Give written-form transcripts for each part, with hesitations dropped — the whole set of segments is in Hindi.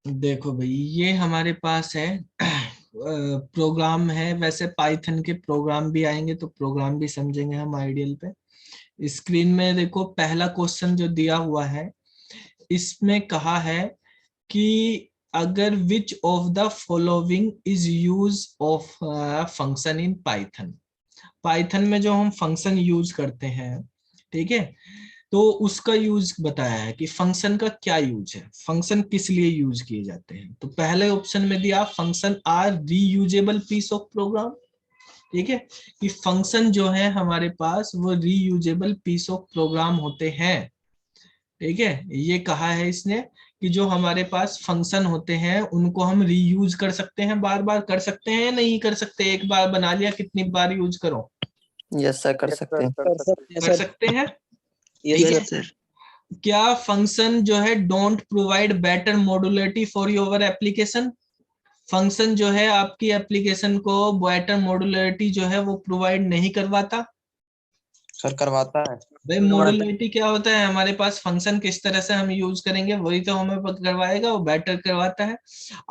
देखो भाई, ये हमारे पास है प्रोग्राम है। वैसे पाइथन के प्रोग्राम भी आएंगे तो प्रोग्राम भी समझेंगे हम आइडियल पे। स्क्रीन में देखो, पहला क्वेश्चन जो दिया हुआ है इसमें कहा है कि अगर which of the following is use of function in Python. Python में जो हम फंक्शन यूज करते हैं, ठीक है, तो उसका यूज बताया है कि फंक्शन का क्या यूज है, फंक्शन किस लिए यूज किए जाते हैं। तो पहले ऑप्शन में दिया function are reusable piece of program. ठीक है, कि फंक्शन जो है हमारे पास वो रीयूजेबल पीस ऑफ प्रोग्राम होते हैं। ठीक है, ये कहा है इसने कि जो हमारे पास फंक्शन होते हैं उनको हम रीयूज कर सकते हैं, बार बार कर सकते हैं या नहीं कर सकते, एक बार बना लिया कितनी बार यूज करो। यस सर, कर सकते हैं। कर सकते हैं। ठीक यस है, सर। क्या फंक्शन जो है don't provide better modularity for your application. Function जो है आपकी एप्लीकेशन को बेटर मॉड्युलरिटी जो है वो प्रोवाइड नहीं करवाता। सर करवाता है। भाई मॉड्युलरिटी क्या होता है, हमारे पास फंक्शन किस तरह से हम यूज करेंगे वही तो हमें करवाएगा, वो बेटर करवाता है।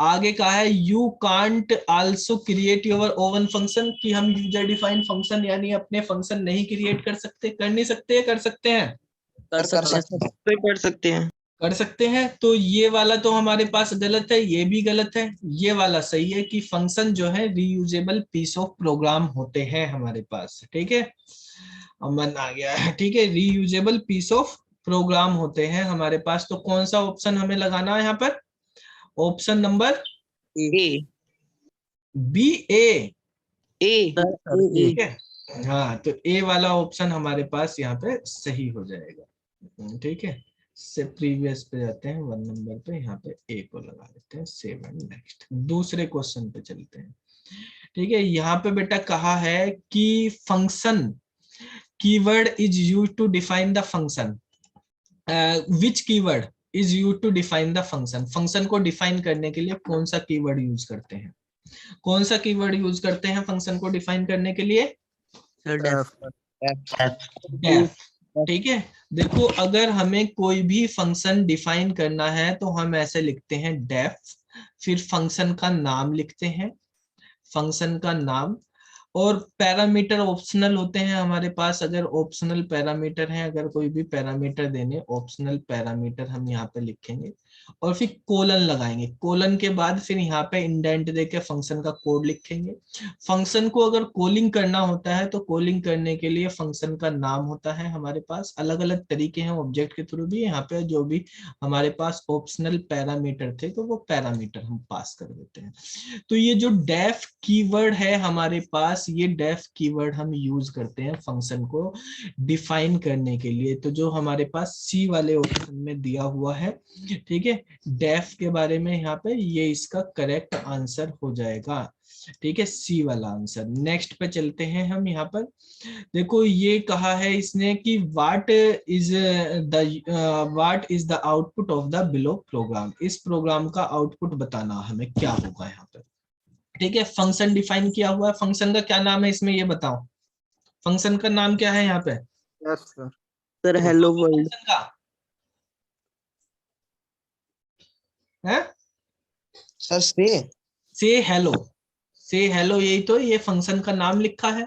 आगे कहा है you can't also create your oven function, कि हम यूजर डिफाइंड फंक्शन यानी अपने फंक्शन नहीं क्रिएट कर सकते, कर नहीं सकते, कर सकते हैं, कर सकते हैं। कर सकते हैं। तो ये वाला तो हमारे पास गलत है, ये भी गलत है, ये वाला सही है कि फंक्शन जो है रीयूजेबल पीस ऑफ प्रोग्राम होते हैं हमारे पास। ठीक है, अमन आ गया है। ठीक है, रीयूजेबल पीस ऑफ प्रोग्राम होते हैं हमारे पास। तो कौन सा ऑप्शन हमें लगाना है यहाँ पर? Option number A. बी, ए। ए। ठीक है, हाँ, तो ए वाला ऑप्शन हमारे पास यहाँ पे सही हो जाएगा। ठीक है, से प्रीवियस पे जाते हैं, 1 नंबर पे, यहाँ पे ए को लगा देते हैं, 7। नेक्स्ट दूसरे क्वेश्चन पे चलते हैं। ठीक है, यहाँ पे बेटा कहा है कि function keyword is used to define the function. Which keyword is used to define the function. Function को डिफाइन करने के लिए कौन सा कीवर्ड यूज करते हैं? कौन सा कीवर्ड यूज करते हैं फंक्शन को डिफाइन करने के लिए? डेफ। ठीक है, देखो अगर हमें कोई भी फंक्शन डिफाइन करना है तो हम ऐसे लिखते हैं डेफ, फिर फंक्शन का नाम लिखते हैं, फंक्शन का नाम, और पैरामीटर ऑप्शनल होते हैं हमारे पास। अगर ऑप्शनल पैरामीटर है, अगर कोई भी पैरामीटर देने, ऑप्शनल पैरामीटर हम यहाँ पे लिखेंगे और फिर कोलन लगाएंगे। कोलन के बाद फिर यहाँ पे इंडेंट देके फंक्शन का कोड लिखेंगे। फंक्शन को अगर कॉलिंग करना होता है तो कॉलिंग करने के लिए फंक्शन का नाम होता है हमारे पास। अलग अलग तरीके हैं ऑब्जेक्ट के थ्रू भी। यहाँ पे जो भी हमारे पास ऑप्शनल पैरामीटर थे तो वो पैरामीटर हम पास कर देते हैं। तो ये जो डेफ कीवर्ड है हमारे पास, ये डेफ कीवर्ड हम यूज करते हैं फंक्शन को डिफाइन करने के लिए। तो जो हमारे पास सी वाले ऑप्शन में दिया हुआ है, ठीक है, डेफ के बारे में, यहाँ पे ये इसका करेक्ट आंसर हो जाएगा। ठीक है, सी वाला आंसर। नेक्स्ट पे चलते हैं हम। यहाँ पर देखो ये कहा है इसने कि what is the output of the below program. इस प्रोग्राम का आउटपुट बताना हमें क्या होगा यहाँ पर। ठीक है, फंक्शन डिफाइन किया हुआ है, फंक्शन का क्या नाम है इसमें ये बताओ, फंक्शन का नाम क्या है यहाँ पे? Yes sir. Sir hello world. Function का है सर से हेलो, से हेलो, यही तो ये फंक्शन का नाम लिखा है।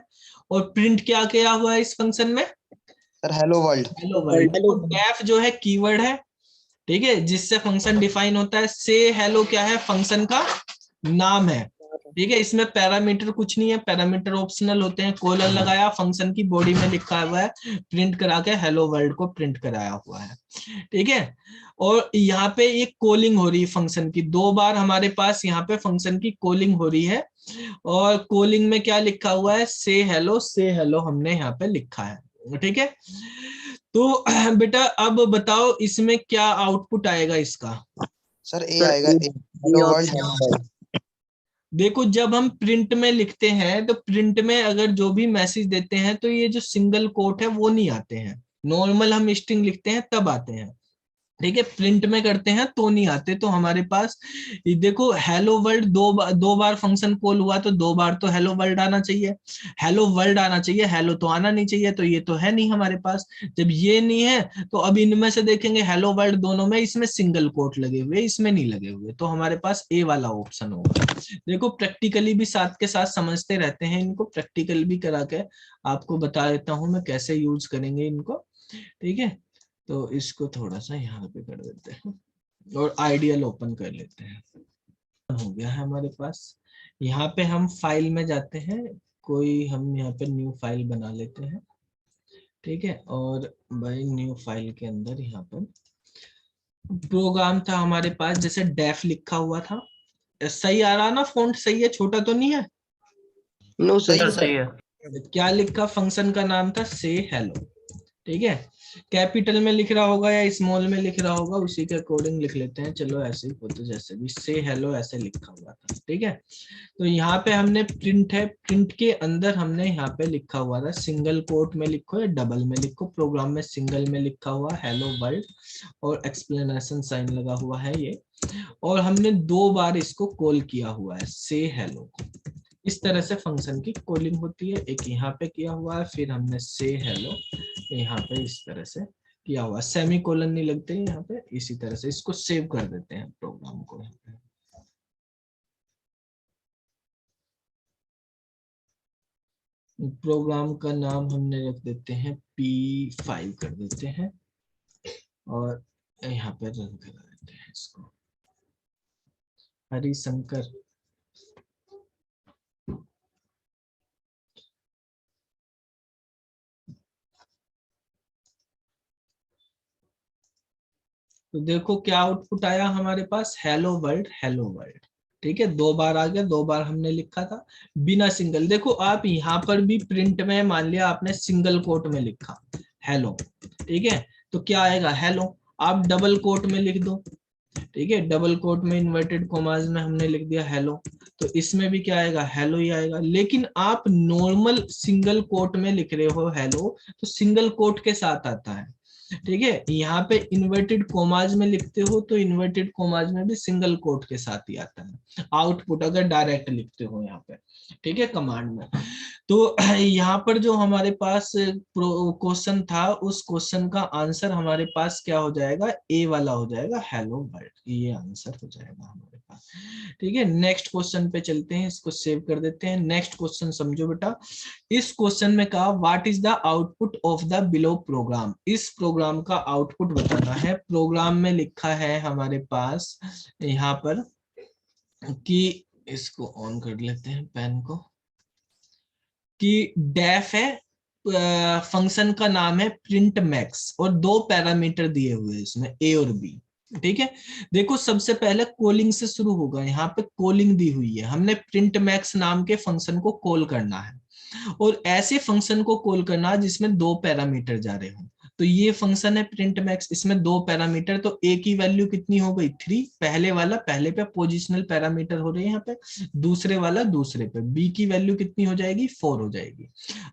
और प्रिंट क्या किया हुआ है इस फंक्शन में? Sir hello world. Hello world. तो डेफ जो है कीवर्ड है, ठीक है, जिससे फंक्शन डिफाइन होता है। से हेलो क्या है? फंक्शन का नाम है। ठीक है, इसमें पैरामीटर कुछ नहीं है, पैरामीटर ऑप्शनल होते हैं। कोलन लगाया, फंक्शन की बॉडी में लिखा हुआ है, प्रिंट करा के हेलो वर्ल्ड को प्रिंट कराया हुआ है। ठीक है, और यहाँ पे एक कॉलिंग हो रही है फंक्शन की, 2 बार हमारे पास यहाँ पे फंक्शन की कॉलिंग हो रही है। और कॉलिंग में क्या लिखा हुआ है? से हेलो, से हेलो हमने यहाँ पे लिखा है। ठीक है, तो बेटा अब बताओ इसमें क्या आउटपुट आएगा इसका? सर ए आएगा। Hello world. देखो जब हम प्रिंट में लिखते हैं तो प्रिंट में अगर जो भी मैसेज देते हैं तो ये जो सिंगल कोट है वो नहीं आते हैं, नॉर्मल हम स्ट्रिंग लिखते हैं तब आते हैं। ठीक है, प्रिंट में करते हैं तो नहीं आते। तो हमारे पास ये देखो हेलो वर्ल्ड दो बार फंक्शन कॉल हुआ तो 2 बार तो हेलो वर्ल्ड आना चाहिए, हेलो वर्ल्ड आना चाहिए, हेलो तो आना नहीं चाहिए। तो ये तो है नहीं हमारे पास। जब ये नहीं है तो अब इनमें से देखेंगे हेलो वर्ल्ड दोनों में, इसमें सिंगल कोट लगे हुए, इसमें नहीं लगे हुए, तो हमारे पास ए वाला ऑप्शन होगा। देखो प्रैक्टिकली भी साथ के साथ समझते रहते हैं, इनको प्रैक्टिकल भी करा के आपको बता देता हूँ मैं कैसे यूज करेंगे इनको। ठीक है, तो इसको थोड़ा सा यहाँ पे कर देते हैं और आइडियल ओपन कर लेते हैं। हो गया है हमारे पास। यहाँ पे हम फाइल में जाते हैं, कोई हम यहाँ पे न्यू फाइल बना लेते हैं। ठीक है, और भाई न्यू फाइल के अंदर यहाँ पर प्रोग्राम था हमारे पास, जैसे डेफ लिखा हुआ था। सही आ रहा ना, फॉन्ट सही है, छोटा तो नहीं है? No sir. सही है। क्या लिखा, फंक्शन का नाम था से हेलो। ठीक है, कैपिटल में लिख रहा होगा या स्मॉल में लिख रहा होगा, उसी के अकॉर्डिंग लिख लेते हैं। चलो ऐसे ही होते, जैसे भी से हेलो ऐसे लिखा हुआ था। ठीक है, तो यहाँ पे हमने प्रिंट है, प्रिंट के अंदर हमने यहाँ पे लिखा हुआ था, सिंगल कोट में लिखो या डबल में लिखो। प्रोग्राम में सिंगल में लिखा हुआ हेलो वर्ल्ड और एक्सप्लेनेशन साइन लगा हुआ है ये, और हमने 2 बार इसको कॉल किया हुआ है से हेलो। इस तरह से फंक्शन की कॉलिंग होती है। एक यहाँ पे किया हुआ है, फिर हमने से हेलो यहाँ पे इस तरह से किया हुआ, सेमी कोलन नहीं लगते यहाँ पे। इसी तरह से इसको सेव कर देते हैं प्रोग्राम को। प्रोग्राम का नाम हमने रख देते हैं P5 कर देते हैं, और यहाँ पे रन करा देते हैं इसको, हरिशंकर। तो देखो क्या आउटपुट आया हमारे पास, हेलो वर्ल्ड हेलो वर्ल्ड। ठीक है, 2 बार आ गया, 2 बार हमने लिखा था बिना सिंगल। देखो आप यहाँ पर भी प्रिंट में मान लिया आपने सिंगल कोट में लिखा हेलो, ठीक है, तो क्या आएगा हेलो। आप डबल कोट में लिख दो, ठीक है, डबल कोट में इन्वर्टेड कॉमास में हमने लिख दिया हेलो, तो इसमें भी क्या आएगा, हेलो ही आएगा। लेकिन आप नॉर्मल सिंगल कोट में लिख रहे हो हेलो, तो सिंगल कोट के साथ आता है। ठीक है, यहाँ पे इन्वर्टेड कोमाज में लिखते हो तो इन्वर्टेड कोमाज में भी सिंगल कोट के साथ ही आता है आउटपुट, अगर डायरेक्ट लिखते हो यहाँ पे। ठीक है, कमांड में। तो यहाँ पर जो हमारे पास क्वेश्चन था, उस क्वेश्चन का आंसर हमारे पास क्या हो जाएगा, ए वाला हो जाएगा, हेलो वर्ल्ड, ये आंसर हो जाएगा हमारे पास। ठीक है, नेक्स्ट क्वेश्चन पे चलते हैं, इसको सेव कर देते हैं। नेक्स्ट क्वेश्चन समझो बेटा, इस क्वेश्चन में कहा what is the output of the below program. इस प्रोग्राम का आउटपुट बताना है। प्रोग्राम में लिखा है हमारे पास यहाँ पर कि, इसको ऑन कर लेते हैं पेन को, कि डेफ है, फंक्शन का नाम है प्रिंट मैक्स, और 2 पैरामीटर दिए हुए हैं इसमें, ए और बी। ठीक है, देखो सबसे पहले कॉलिंग से शुरू होगा। यहाँ पे कॉलिंग दी हुई है, हमने प्रिंट मैक्स नाम के फंक्शन को कॉल करना है, और ऐसे फंक्शन को कॉल करना जिसमें 2 पैरामीटर जा रहे हो। तो ये फंक्शन है प्रिंट मैक्स, इसमें 2 पैरामीटर, तो ए की वैल्यू कितनी हो गई 3, पहले वाला पहले पे पोजिशनल पैरामीटर हो रहे हैं यहाँ पे, दूसरे वाला दूसरे पे, बी की वैल्यू कितनी हो जाएगी 4 हो जाएगी।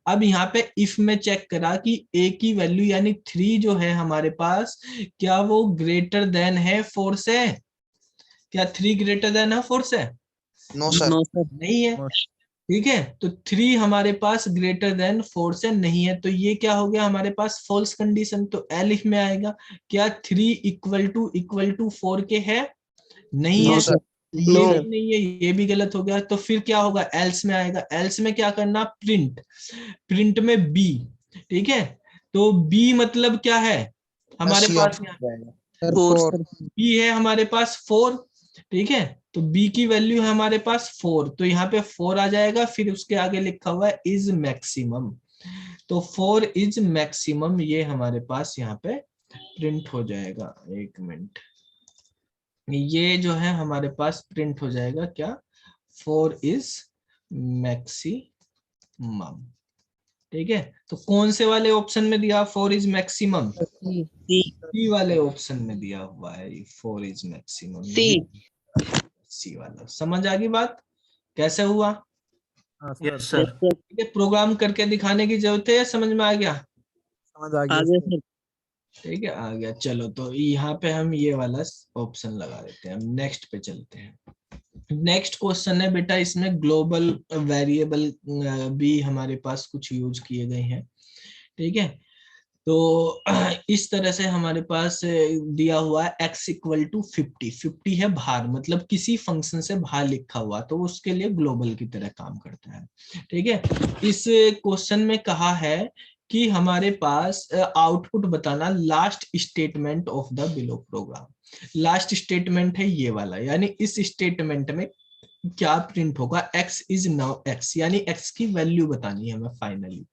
अब यहाँ पे इफ में चेक करा कि ए की वैल्यू यानी 3 जो है हमारे पास, क्या वो ग्रेटर देन है 4 से? क्या 3 ग्रेटर देन है 4 से? No sir. नहीं है। ठीक है, तो 3 हमारे पास ग्रेटर देन 4 से नहीं है, तो ये क्या हो गया हमारे पास फॉल्स कंडीशन। तो एलिफ में आएगा, क्या 3 इक्वल टू 4 के है? नहीं नो है, सर। ये भी नहीं है, ये भी गलत हो गया। तो फिर क्या होगा, एल्स में आएगा। एल्स में क्या करना, प्रिंट, प्रिंट में बी। ठीक है, तो बी मतलब क्या है हमारे पास, बी है हमारे पास 4। ठीक है, तो b की वैल्यू है हमारे पास 4, तो यहाँ पे 4 आ जाएगा। फिर उसके आगे लिखा हुआ है इज मैक्सिमम, तो 4 इज मैक्सिमम, ये हमारे पास यहाँ पे प्रिंट हो जाएगा। एक मिनट, ये जो है हमारे पास प्रिंट हो जाएगा क्या, 4 इज मैक्सिमम। ठीक है, तो कौन से वाले ऑप्शन में दिया 4 इज मैक्सिमम? सी वाले ऑप्शन में दिया हुआ है 4 इज मैक्सिमम, सी वाला। समझ आ गई बात कैसे हुआ? Yes sir. ठीक है, प्रोग्राम करके दिखाने की जरूरत है या समझ में आ गया? समझ आ गया सर। ठीक है, आ गया। चलो तो यहाँ पे हम ये वाला ऑप्शन लगा देते हैं। हम नेक्स्ट पे चलते हैं। नेक्स्ट क्वेश्चन है बेटा, इसमें ग्लोबल वेरिएबल भी हमारे पास कुछ यूज किए गए हैं। ठीक है, तो इस तरह से हमारे पास दिया हुआ है x इक्वल टू 50। 50 है भार, मतलब किसी फंक्शन से भार लिखा हुआ, तो उसके लिए ग्लोबल की तरह काम करता है। ठीक है, इस क्वेश्चन में कहा है कि हमारे पास आउटपुट बताना last statement of the below program. Last statement है ये वाला, यानी इस स्टेटमेंट में क्या प्रिंट होगा, x इज नाउ x, यानी x की वैल्यू बतानी है हमें फाइनली।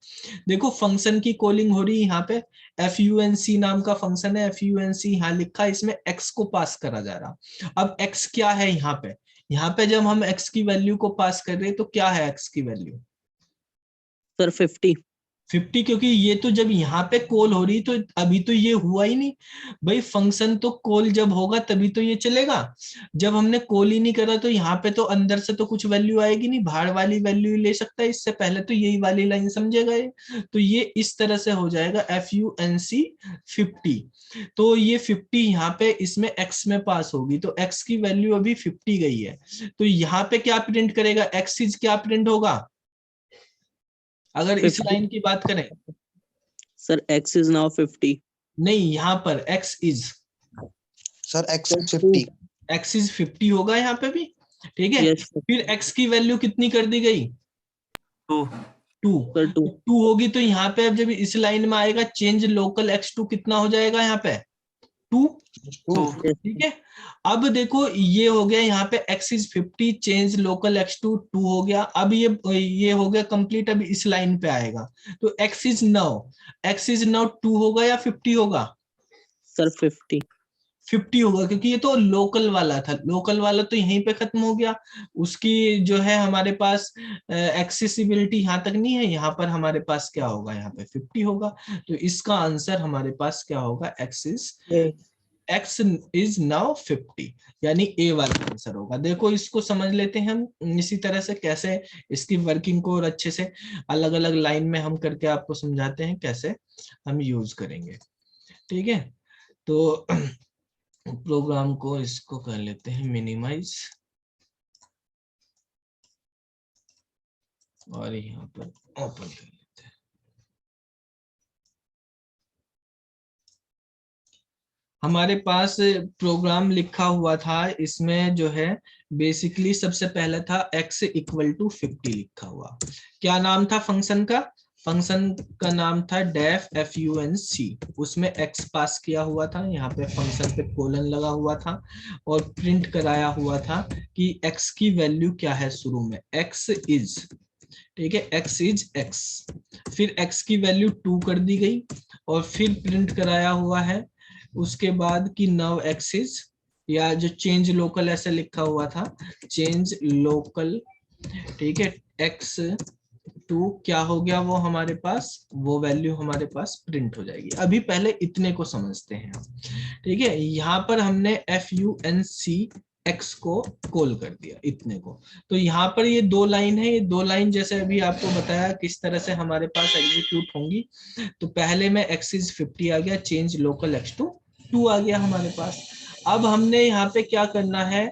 देखो फंक्शन की कॉलिंग हो रही है यहाँ पे, func नाम का फंक्शन है, func यहाँ लिखा है, इसमें x को पास करा जा रहा। अब x क्या है यहाँ पे, यहाँ पे जब हम x की वैल्यू को पास कर रहे हैं तो क्या है x की वैल्यू सर 50। 50, क्योंकि ये तो जब यहाँ पे कॉल हो रही तो अभी तो ये हुआ ही नहीं भाई। फंक्शन तो कॉल जब होगा तभी तो ये चलेगा, जब हमने कॉल ही नहीं करा तो यहाँ पे तो अंदर से तो कुछ वैल्यू आएगी नहीं, बाहर वाली वैल्यू ले सकता है, इससे पहले तो यही वाली लाइन समझेगा ये। तो ये इस तरह से हो जाएगा func 50। तो ये 50 यहाँ पे इसमें x में पास होगी, तो x की वैल्यू अभी 50 गई है, तो यहाँ पे क्या प्रिंट करेगा, x इज क्या प्रिंट होगा अगर इस 50 लाइन की बात करें। Sir x is now 50। नहीं, यहाँ पर x is, sir x 50। x is 50 होगा यहाँ पे भी। ठीक है, यस फिर x की वैल्यू कितनी कर दी गई, 2 2। सर 2। 2 होगी तो यहाँ पे अब जब इस लाइन में आएगा चेंज लोकल x2 कितना हो जाएगा यहाँ पे 2। ठीक है, अब देखो ये हो गया यहाँ पे x is 50 change local x2 2 हो गया। अब ये हो गया कंप्लीट, अब इस लाइन पे आएगा तो x इज नाउ 2 होगा या 50 होगा सर 50। 50 होगा, क्योंकि ये तो लोकल वाला था, लोकल वाला तो यहीं पे खत्म हो गया। उसकी जो है हमारे पास एक्सेसिबिलिटी यहाँ तक नहीं है, यहाँ पर हमारे पास क्या होगा, यहाँ पे 50 होगा। तो इसका आंसर हमारे पास क्या होगा, x इज नाउ 50, यानी ए वाला आंसर होगा। देखो इसको समझ लेते हैं हम इसी तरह से, कैसे इसकी वर्किंग को और अच्छे से अलग अलग लाइन में हम करके आपको समझाते हैं कैसे हम यूज करेंगे। ठीक है, तो प्रोग्राम को इसको कर लेते हैं मिनिमाइज, और यहाँ पर ओपन कर लेते हैं। हमारे पास प्रोग्राम लिखा हुआ था, इसमें जो है बेसिकली सबसे पहले था x इक्वल टू 50 लिखा हुआ। क्या नाम था फंक्शन का, फंक्शन का नाम था डेफ func, उसमें x पास किया हुआ था, यहाँ पे फंक्शन पे कोलन लगा हुआ था और प्रिंट कराया हुआ था कि x की वैल्यू क्या है शुरू में, x इज, ठीक है, x इज x। फिर x की वैल्यू 2 कर दी गई और फिर प्रिंट कराया हुआ है उसके बाद कि नाउ x इज, या जो चेंज लोकल ऐसे लिखा हुआ था, चेंज लोकल, ठीक है, x2 क्या हो गया वो हमारे पास, वो वैल्यू हमारे पास प्रिंट हो जाएगी। अभी पहले इतने को समझते हैं हम। ठीक है, यहाँ पर हमने func x को कॉल कर दिया इतने को, तो यहाँ पर ये 2 लाइन है, ये 2 लाइन जैसे अभी आपको बताया किस तरह से हमारे पास एग्जीक्यूट होंगी। तो पहले में x इज 50 आ गया, चेंज लोकल x2 2 आ गया हमारे पास। अब हमने यहाँ पे क्या करना है,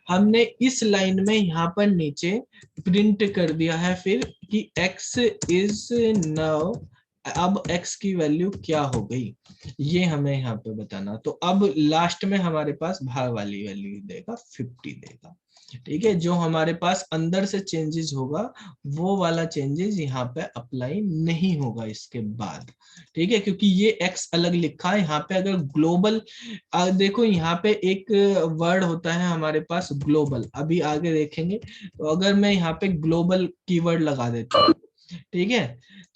हमने इस लाइन में यहाँ पर नीचे प्रिंट कर दिया है फिर कि x इज नाउ, अब x की वैल्यू क्या हो गई ये हमें यहाँ पे बताना। तो अब लास्ट में हमारे पास भाग वाली वैल्यू देगा 50 देगा। ठीक है, जो हमारे पास अंदर से चेंजेस होगा वो वाला चेंजेस यहाँ पे अप्लाई नहीं होगा इसके बाद। ठीक है, क्योंकि ये x अलग लिखा है यहाँ पे। अगर ग्लोबल देखो यहाँ पे एक वर्ड होता है हमारे पास ग्लोबल, अभी आगे देखेंगे। तो अगर मैं यहाँ पे ग्लोबल कीवर्ड लगा देता हूँ, ठीक है,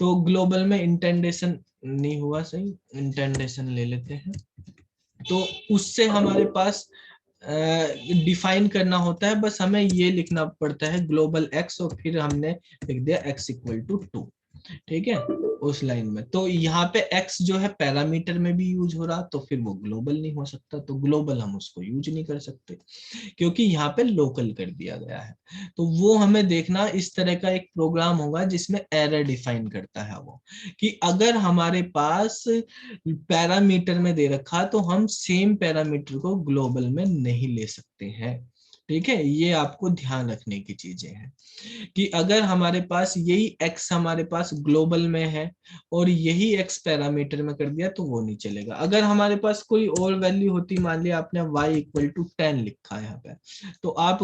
तो ग्लोबल में इंटेंडेशन नहीं हुआ, सही इंटेंडेशन ले लेते हैं, तो उससे हमारे पास डिफाइन करना होता है, बस हमें ये लिखना पड़ता है ग्लोबल x और फिर हमने लिख दिया x इक्वल टू 2। ठीक है, उस लाइन में। तो यहाँ पे x जो है पैरामीटर में भी यूज हो रहा, तो फिर वो ग्लोबल नहीं हो सकता, तो ग्लोबल हम उसको यूज नहीं कर सकते क्योंकि यहाँ पे लोकल कर दिया गया है। तो वो हमें देखना, इस तरह का एक प्रोग्राम होगा जिसमें एरर डिफाइन करता है वो, कि अगर हमारे पास पैरामीटर में दे रखा तो हम सेम पैरामीटर को ग्लोबल में नहीं ले सकते हैं। ठीक है, ये आपको ध्यान रखने की चीजें हैं कि अगर हमारे पास यही x हमारे पास ग्लोबल में है और यही x पैरामीटर में कर दिया तो वो नहीं चलेगा। अगर हमारे पास कोई और वैल्यू होती, मान लिया आपने y इक्वल टू 10 लिखा है यहाँ पे, तो आप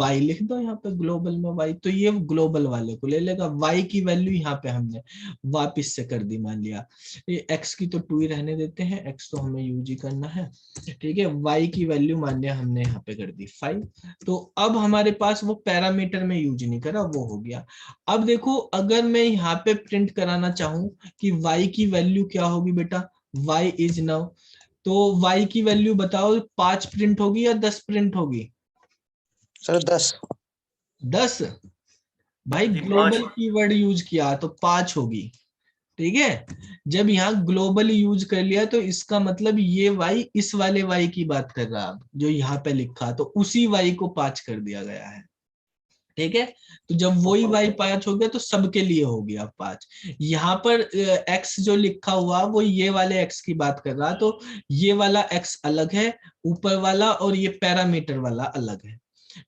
y लिख दो यहाँ पे ग्लोबल में y, तो ये ग्लोबल वाले को ले लेगा। y की वैल्यू यहाँ पे हमने वापिस से कर दी, मान लिया ये x की तो 2 ही रहने देते हैं, x तो हमें यूज ही करना है। ठीक है, y की वैल्यू मान लिया हमने यहाँ पे कर दी 5, तो अब हमारे पास वो पैरामीटर में यूज नहीं करा, वो हो गया। अब देखो अगर मैं यहाँ पे प्रिंट कराना चाहूं कि y की वैल्यू क्या होगी बेटा, y इज नाउ, तो y की वैल्यू बताओ 5 प्रिंट होगी या 10 प्रिंट होगी? सर 10। 10? भाई ग्लोबल कीवर्ड यूज किया तो 5 होगी। ठीक है, जब यहाँ ग्लोबल यूज कर लिया तो इसका मतलब ये y इस वाले y की बात कर रहा है जो यहाँ पे लिखा, तो उसी y को 5 कर दिया गया है। ठीक है, तो जब वही y 5 हो गया तो सबके लिए हो गया 5। यहाँ पर x जो लिखा हुआ वो ये वाले x की बात कर रहा, तो ये वाला x अलग है ऊपर वाला और ये पैरामीटर वाला अलग है।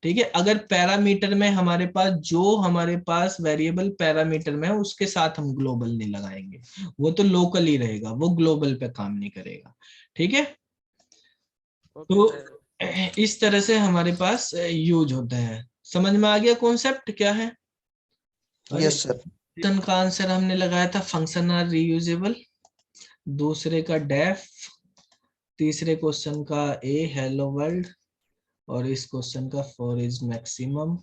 ठीक है, अगर पैरामीटर में हमारे पास जो हमारे पास वेरिएबल पैरामीटर में है उसके साथ हम ग्लोबल नहीं लगाएंगे, वो तो लोकल ही रहेगा, वो ग्लोबल पे काम नहीं करेगा। ठीक है, तो इस तरह से हमारे पास यूज होता है। समझ में आ गया कॉन्सेप्ट क्या है? Yes sir. क्वेश्चन का आंसर हमने लगाया था फंक्शन आर रीयूजेबल, दूसरे का डेफ, तीसरे क्वेश्चन का ए हेलो वर्ल्ड, और इस क्वेश्चन का 4 इज मैक्सिमम,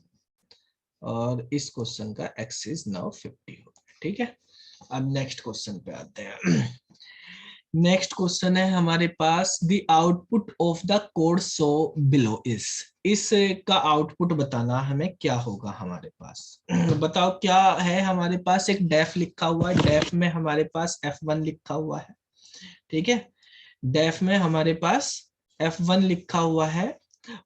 और इस क्वेश्चन का x इज नाउ 50 हो गया। ठीक है, अब नेक्स्ट क्वेश्चन पे आते हैं। नेक्स्ट क्वेश्चन है हमारे पास, the output of the code so below इस का आउटपुट बताना हमें क्या होगा हमारे पास। बताओ क्या है हमारे पास, एक डेफ लिखा हुआ है, डेफ में हमारे पास f1 लिखा हुआ है। ठीक है, डेफ में हमारे पास f1 लिखा हुआ है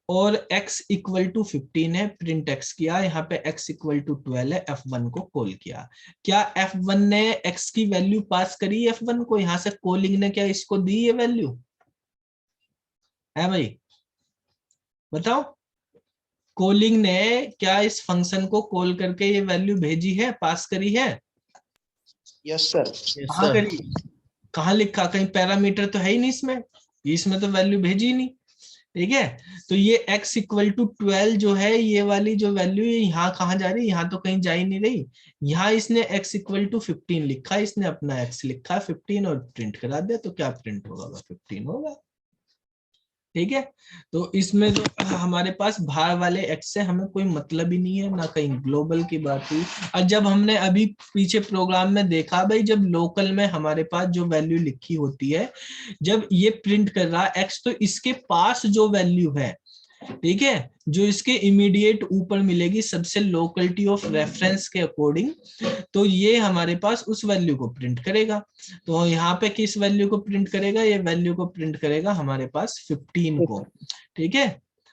और x इक्वल टू 15 है, प्रिंट x किया, यहाँ पे x इक्वल टू 12 है, f1 को कॉल किया। क्या f1 ने x की वैल्यू पास करी f1 को, यहाँ से कॉलिंग ने क्या इसको दी ये वैल्यू है भाई? बताओ, कॉलिंग ने क्या इस फंक्शन को कॉल करके ये वैल्यू भेजी है, पास करी है? Yes sir. कहाँ करी, कहाँ लिखा, कहीं पैरामीटर तो है ही नहीं इसमें तो वैल्यू भेजी ही नहीं। ठीक है, तो ये x इक्वल टू 12 जो है, ये वाली जो वैल्यू है यहाँ कहाँ जा रही है, यहाँ तो कहीं जा ही नहीं रही, यहाँ इसने x इक्वल टू 15 लिखा, इसने अपना x लिखा 15 और प्रिंट करा दिया, तो क्या प्रिंट होगा, 15 होगा। ठीक है, तो इसमें जो हमारे पास बाहर वाले x से हमें कोई मतलब ही नहीं है, ना कहीं ग्लोबल की बात हुई। और जब हमने अभी पीछे प्रोग्राम में देखा भाई, जब लोकल में हमारे पास जो वैल्यू लिखी होती है, जब ये प्रिंट कर रहा है x, तो इसके पास जो वैल्यू है, ठीक है, जो इसके इमीडिएट ऊपर मिलेगी सबसे लोकलिटी ऑफ रेफरेंस के अकॉर्डिंग, तो ये हमारे पास उस वैल्यू को प्रिंट करेगा। तो यहाँ पे किस वैल्यू को प्रिंट करेगा, ये वैल्यू को प्रिंट करेगा हमारे पास 15 को। ठीक है,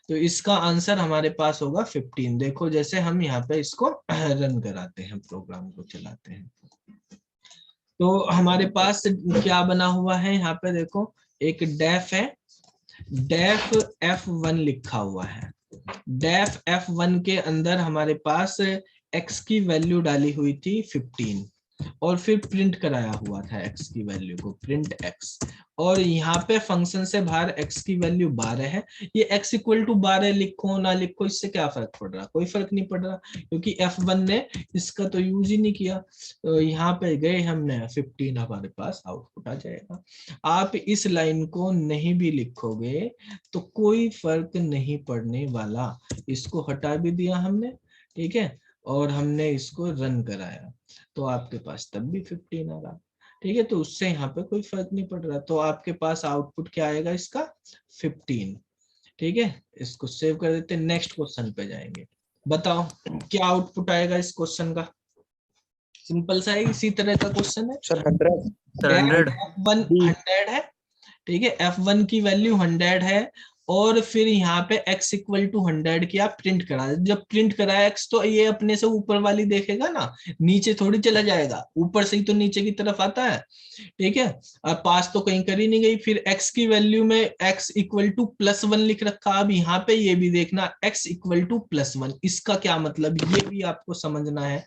तो इसका आंसर हमारे पास होगा 15। देखो जैसे हम यहाँ पे इसको रन कराते हैं, प्रोग्राम को चलाते हैं, तो हमारे पास क्या बना हुआ है, यहाँ पे देखो एक डेफ है, डेफ f1 लिखा हुआ है। डेफ f1 के अंदर हमारे पास x की वैल्यू डाली हुई थी 15 और फिर प्रिंट कराया हुआ था x की वैल्यू को, प्रिंट x, और यहाँ पे फंक्शन से बाहर x की वैल्यू 12 है। ये x इक्वल टू 12 लिखो ना लिखो, इससे क्या फर्क पड़ रहा, कोई फर्क नहीं पड़ रहा, क्योंकि f1 ने इसका तो यूज ही नहीं किया। तो यहाँ पे गए हमने 15, हमारे पास आउटपुट आ जाएगा। आप इस लाइन को नहीं भी लिखोगे तो कोई फर्क नहीं पड़ने वाला, इसको हटा भी दिया हमने। ठीक है, और हमने इसको रन कराया तो आपके पास तब भी 15 आ रहा। ठीक है, तो उससे यहाँ पे कोई फर्क नहीं पड़ रहा, तो आपके पास आउटपुट क्या आएगा इसका, 15। ठीक है, इसको सेव कर देते हैं, नेक्स्ट क्वेश्चन पे जाएंगे। बताओ क्या आउटपुट आएगा इस क्वेश्चन का। सिंपल सा है, इसी तरह का क्वेश्चन है। सर 100। सर 100 F1 B 100 है, ठीक है, F1 की वैल्यू 100 है, और फिर यहाँ पे x इक्वल टू 100 किया, प्रिंट करा। जब प्रिंट कराया x, तो ये अपने से ऊपर वाली देखेगा ना, नीचे थोड़ी चला जाएगा, ऊपर से ही तो नीचे की तरफ आता है, ठीक है। अब पास तो कहीं करी नहीं गई। फिर x की वैल्यू में x इक्वल टू +1 लिख रखा। अब यहाँ पे ये भी देखना x इक्वल टू +1, इसका क्या मतलब, ये भी आपको समझना है,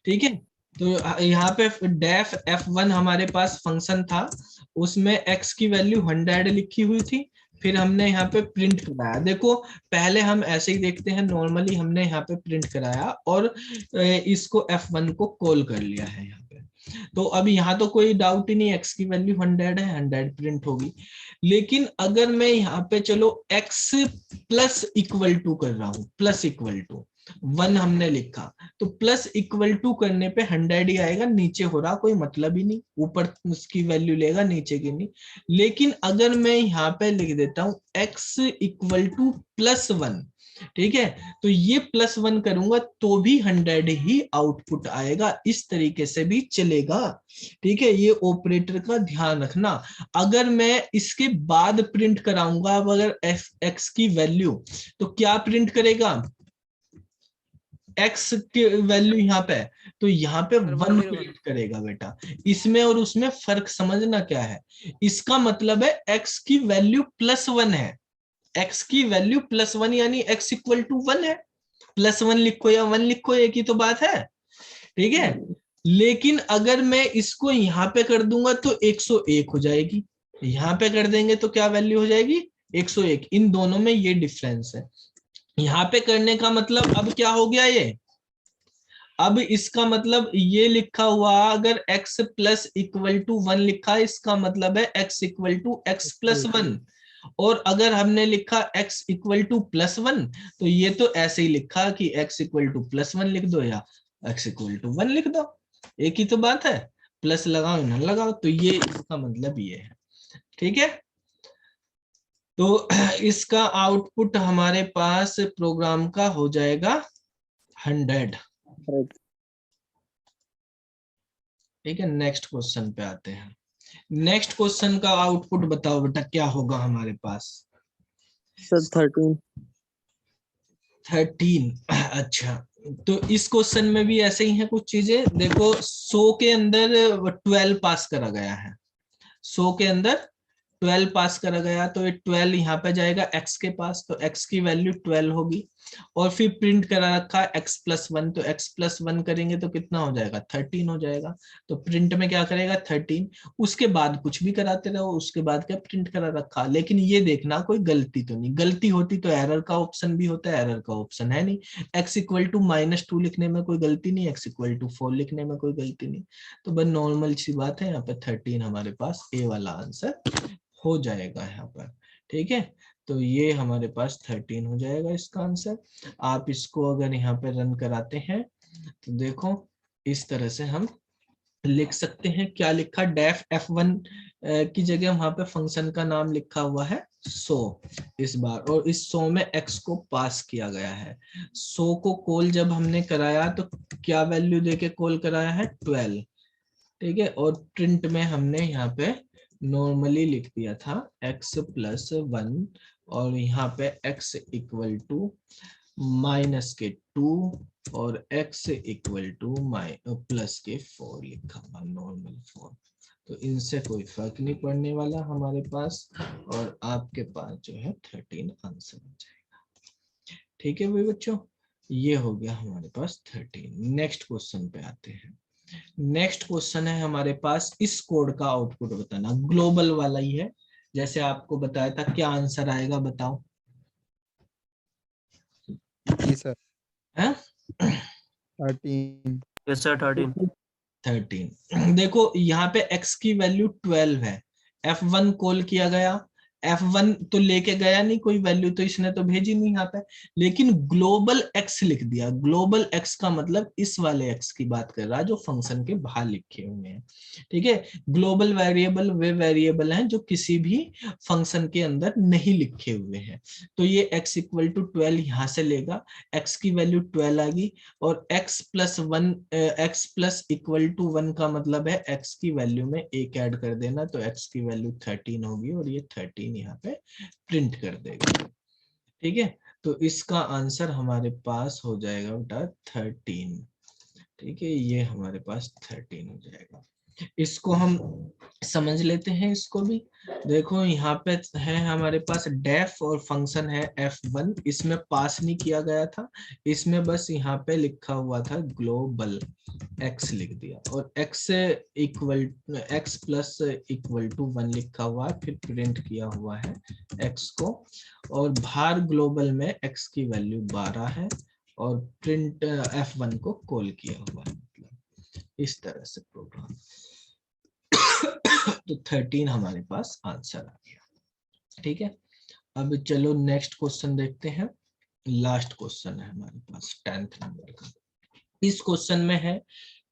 ठीक है। तो यहाँ पे डेफ f1 हमारे पास फंक्शन था, उसमें x की वैल्यू 100 लिखी हुई थी, फिर हमने यहाँ पे प्रिंट कराया। देखो पहले हम ऐसे ही देखते हैं, नॉर्मली हमने यहाँ पे प्रिंट कराया और इसको f1 को कॉल कर लिया है यहाँ पे। तो अब यहाँ तो कोई डाउट ही नहीं, x की वैल्यू 100 है, 100 प्रिंट होगी। लेकिन अगर मैं यहाँ पे चलो x प्लस इक्वल टू कर रहा हूँ, प्लस इक्वल टू 1 हमने लिखा, तो प्लस इक्वल टू करने पे 100 ही आएगा, नीचे हो रहा कोई मतलब ही नहीं, ऊपर उसकी वैल्यू लेगा, नीचे की नहीं। लेकिन अगर मैं यहाँ पे लिख देता हूँ x इक्वल टू +1, ठीक है, तो ये +1 करूंगा तो भी 100 ही आउटपुट आएगा, इस तरीके से भी चलेगा, ठीक है। ये ऑपरेटर का ध्यान रखना। अगर मैं इसके बाद प्रिंट कराऊंगा, अब अगर x की वैल्यू, तो क्या प्रिंट करेगा, x की वैल्यू यहाँ पे, तो यहाँ पे 1 प्रिंट करेगा बेटा। इसमें और उसमें फर्क समझना क्या है, इसका मतलब है x की वैल्यू +1 है, x की वैल्यू +1 यानी x इक्वल टू 1 है। +1 लिखो या 1 लिखो, एक ही तो बात है, ठीक है। लेकिन अगर मैं इसको यहाँ पे कर दूंगा तो 101 हो जाएगी, यहाँ पे कर देंगे तो क्या वैल्यू हो जाएगी, 101। इन दोनों में ये डिफरेंस है। यहाँ पे करने का मतलब अब क्या हो गया, ये अब इसका मतलब ये लिखा हुआ, अगर x प्लस इक्वल टू 1 लिखा है, इसका मतलब है x equal to x plus 1। और अगर हमने लिखा x इक्वल टू +1, तो ये तो ऐसे ही लिखा कि x इक्वल टू +1 लिख दो या x इक्वल टू 1 लिख दो, एक ही तो बात है, प्लस लगाओ ना लगाओ, तो ये इसका मतलब ये है, ठीक है। तो इसका आउटपुट हमारे पास प्रोग्राम का हो जाएगा 100, ठीक है। नेक्स्ट क्वेश्चन पे आते हैं। नेक्स्ट क्वेश्चन का आउटपुट बताओ बेटा, क्या होगा हमारे पास, सर 13 13। अच्छा, तो इस क्वेश्चन में भी ऐसे ही है कुछ चीजें। देखो 100 के अंदर 12 पास करा गया है, 100 के अंदर 12 पास करा गया, तो ये 12 यहाँ पे जाएगा x के पास, तो x की वैल्यू 12 होगी। और फिर प्रिंट करा रखा है x प्लस 1, तो x प्लस 1 करेंगे तो कितना हो जाएगा, 13 हो जाएगा। तो प्रिंट में क्या करेगा, 13। उसके बाद कुछ भी कराते रहो, उसके बाद क्या प्रिंट करा रखा। लेकिन ये देखना कोई गलती तो नहीं, गलती होती तो एरर का ऑप्शन भी होता है, एरर का ऑप्शन है नहीं। x इक्वल टू -2 लिखने में कोई गलती नहीं, x इक्वल टू 4 लिखने में कोई गलती नहीं। तो बस नॉर्मल सी बात है, यहाँ पे 13 हमारे पास ए वाला आंसर हो जाएगा यहाँ पर, ठीक है। तो ये हमारे पास 13 हो जाएगा इसका आंसर। आप इसको अगर यहाँ पे रन कराते हैं तो देखो इस तरह से हम लिख सकते हैं। क्या लिखा, डेफ f1 की जगह वहां पे फंक्शन का नाम लिखा हुआ है 100 इस बार, और इस 100 में x को पास किया गया है। 100 को कॉल जब हमने कराया तो क्या वैल्यू देके कॉल कराया है, 12, ठीक है। और प्रिंट में हमने यहाँ पे नॉर्मली लिख दिया था x प्लस 1, और यहाँ पे x इक्वल टू -2 और x इक्वल टू +4 लिखा हुआ, नॉर्मल 4। तो इनसे कोई फर्क नहीं पड़ने वाला हमारे पास, और आपके पास जो है 13 आंसर हो जाएगा, ठीक है भाई बच्चों। ये हो गया हमारे पास 13। नेक्स्ट क्वेश्चन पे आते हैं। नेक्स्ट क्वेश्चन है हमारे पास, इस कोड का आउटपुट बताना, ग्लोबल वाला ही है, जैसे आपको बताया था। क्या आंसर आएगा बताओ, जी सर, है 13। Yes sir 13 13। देखो यहाँ पे x की वैल्यू 12 है, f1 कॉल किया गया, F1 तो लेके गया नहीं कोई वैल्यू, तो इसने तो भेजी नहीं यहाँ पे, लेकिन ग्लोबल x लिख दिया। ग्लोबल x का मतलब इस वाले x की बात कर रहा है जो फंक्शन के बाहर लिखे हुए हैं, ठीक है। ग्लोबल वेरिएबल वे वेरिएबल हैं जो किसी भी फंक्शन के अंदर नहीं लिखे हुए हैं। तो ये x इक्वल टू 12 यहाँ से लेगा, x की वैल्यू 12 आ गई, और x plus 1 x plus equal to 1 का मतलब है x की वैल्यू में एक ऐड कर देना, तो x की वैल्यू 13 होगी और ये 13 यहाँ पे प्रिंट कर देगा, ठीक है। तो इसका आंसर हमारे पास हो जाएगा बेटा 13, ठीक है, ये हमारे पास 13 हो जाएगा। इसको हम समझ लेते हैं, इसको भी देखो यहाँ पे है हमारे पास डेफ और फंक्शन है f1, इसमें पास नहीं किया गया था, इसमें बस यहाँ पे लिखा हुआ था ग्लोबल x लिख दिया, और x equal x plus equal to 1 लिखा हुआ है, फिर प्रिंट किया हुआ है x को, और बाहर ग्लोबल में x की वैल्यू 12 है, और प्रिंट f1 को कॉल किया हुआ है, मतलब इस तरह से प्रोग्राम। तो 13 हमारे पास आंसर आ गया, ठीक है। अब चलो नेक्स्ट क्वेश्चन देखते हैं, लास्ट क्वेश्चन है हमारे पास 10th नंबर का। इस क्वेश्चन में है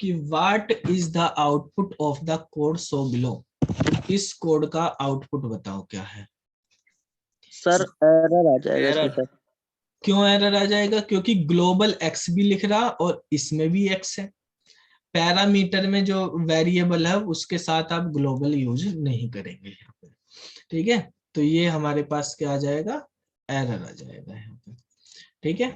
कि what is the output of the code so below. इस कोड का आउटपुट बताओ क्या है। सर एरर आ जाएगा इसमें एरर सर। क्यों एरर आ जाएगा? क्योंकि ग्लोबल x भी लिख रहा और इसमें भी x है। पैरामीटर में जो वेरिएबल है उसके साथ आप ग्लोबल यूज नहीं करेंगे यहाँ पे, ठीक है। तो ये हमारे पास क्या आ जाएगा, एरर आ जाएगा यहाँ पे, ठीक है।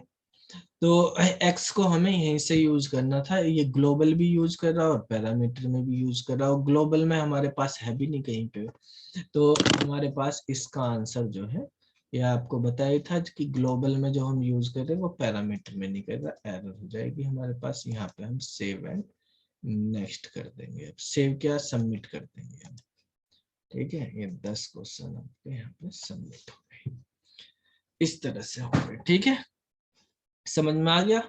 तो x को हमें यहीं से यूज करना था, ये ग्लोबल भी यूज कर रहा है और पैरामीटर में भी यूज कर रहा है, और ग्लोबल में हमारे पास है भी नहीं कहीं पे, तो हमारे पास इसका आंसर जो है, ये आपको बताया था कि ग्लोबल में जो हम यूज कर रहे हैं वो पैरामीटर में नहीं कर रहा, एरर हो जाएगी हमारे पास। यहाँ पे हम सेव एंड नेक्स्ट कर देंगे, अब सेव क्या, सबमिट कर देंगे हम, ठीक है। ये 10 क्वेश्चन आपके यहाँ पे सबमिट हो गए, इस तरह से हो गए, ठीक है। समझ में आ गया?